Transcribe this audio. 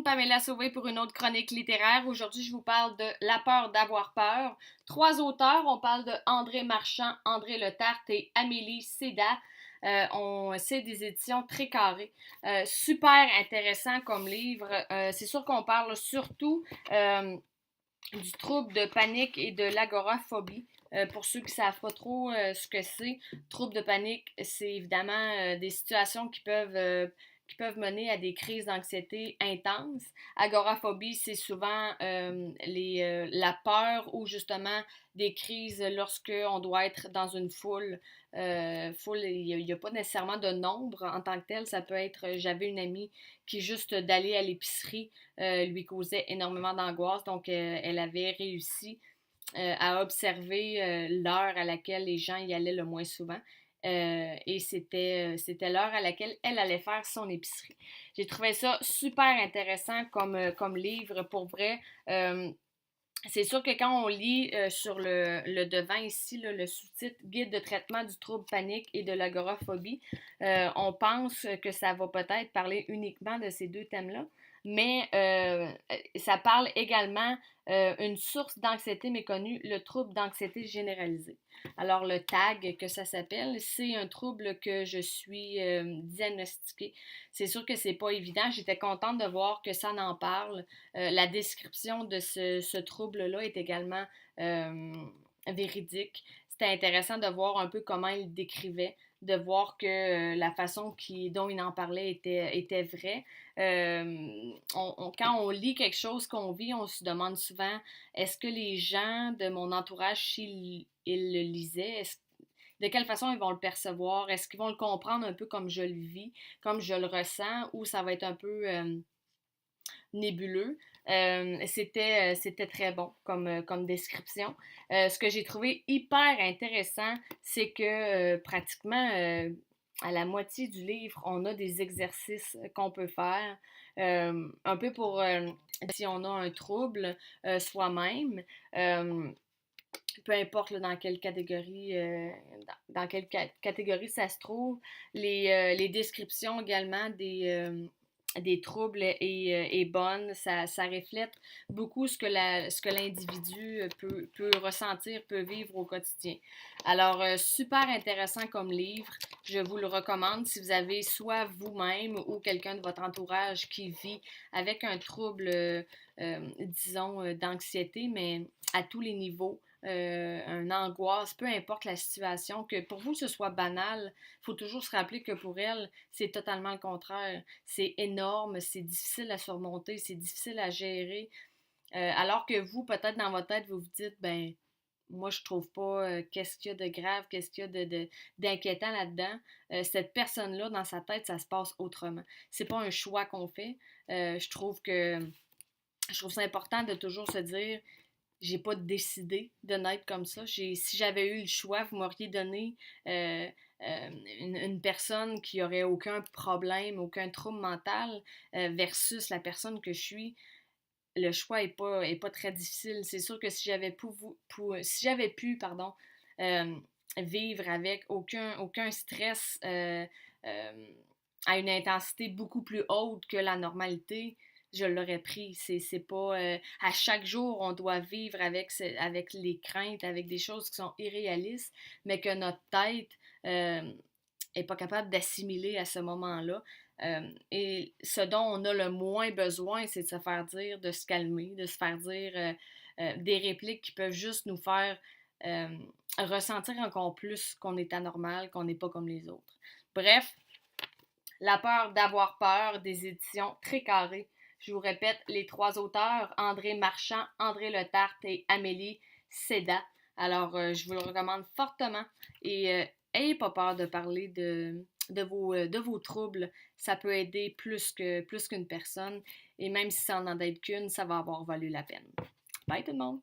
monde, Pamela Sauvé pour une autre chronique littéraire. Aujourd'hui, je vous parle de La peur d'avoir peur. Trois auteurs, on parle de André Marchand, André Letarte et Amélie Céda. C'est des éditions très carrées. Super intéressant comme livre. C'est sûr qu'on parle surtout du trouble de panique et de l'agoraphobie. Pour ceux qui ne savent pas trop ce que c'est, trouble de panique, c'est évidemment des situations qui peuvent mener à des crises d'anxiété intenses. Agoraphobie, c'est souvent la peur ou justement des crises lorsque on doit être dans une foule. Il n'y a pas nécessairement de nombre en tant que tel. Ça peut être, j'avais une amie qui juste d'aller à l'épicerie lui causait énormément d'angoisse. Donc, elle avait réussi à observer l'heure à laquelle les gens y allaient le moins souvent. Et c'était l'heure à laquelle elle allait faire son épicerie. J'ai trouvé ça super intéressant comme livre, pour vrai. C'est sûr que quand on lit sur le devant ici, là, le sous-titre Guide de traitement du trouble panique et de l'agoraphobie, on pense que ça va peut-être parler uniquement de ces deux thèmes-là, mais ça parle également une source d'anxiété méconnue, le trouble d'anxiété généralisée. Alors le TAG que ça s'appelle, c'est un trouble que je suis diagnostiquée. C'est sûr que c'est pas évident. J'étais contente de voir que ça en parle. La description de ce trouble-là est également véridique. C'était intéressant de voir un peu comment il le décrivait, de voir que la façon dont il en parlait était vraie. Quand on lit quelque chose qu'on vit, on se demande souvent, est-ce que les gens de mon entourage, s'ils ils le lisaient, de quelle façon ils vont le percevoir? Est-ce qu'ils vont le comprendre un peu comme je le vis, comme je le ressens, ou ça va être un peu nébuleux? C'était très bon comme description. Ce que j'ai trouvé hyper intéressant, c'est que pratiquement à la moitié du livre, on a des exercices qu'on peut faire, un peu pour si on a un trouble soi-même. Euh, Peu importe là, dans quelle catégorie ça se trouve, les descriptions également des troubles est bonne. Ça reflète beaucoup ce que l'individu peut ressentir, peut vivre au quotidien. Alors, super intéressant comme livre. Je vous le recommande si vous avez soit vous-même ou quelqu'un de votre entourage qui vit avec un trouble, disons, d'anxiété, mais à tous les niveaux. Une angoisse, peu importe la situation, que pour vous ce soit banal, il faut toujours se rappeler que pour elle, c'est totalement le contraire. C'est énorme, c'est difficile à surmonter, c'est difficile à gérer. Alors que vous, peut-être dans votre tête, vous vous dites, ben, moi, je trouve pas qu'est-ce qu'il y a de grave, qu'est-ce qu'il y a d'inquiétant là-dedans. Cette personne-là, dans sa tête, ça se passe autrement. C'est pas un choix qu'on fait. Je trouve ça important de toujours se dire, j'ai pas décidé de naître comme ça. Si j'avais eu le choix, vous m'auriez donné euh, une personne qui aurait aucun problème, aucun trouble mental versus la personne que je suis. Le choix est pas très difficile. C'est sûr que si j'avais pu pardon, euh, vivre avec aucun stress à une intensité beaucoup plus haute que la normalité, je l'aurais pris. C'est pas à chaque jour on doit vivre avec les craintes, avec des choses qui sont irréalistes, mais que notre tête est pas capable d'assimiler à ce moment-là. Et ce dont on a le moins besoin, c'est de se faire dire, de se calmer, de se faire dire des répliques qui peuvent juste nous faire euh, ressentir encore plus qu'on est anormal, qu'on n'est pas comme les autres. Bref, La peur d'avoir peur des éditions Très Carré. Je vous répète, les trois auteurs, André Marchand, André Letarte et Amélie Céda. Alors, je vous le recommande fortement et ayez pas peur de parler de vos troubles. Ça peut aider plus qu'une personne et même si ça n'en aide qu'une, ça va avoir valu la peine. Bye tout le monde!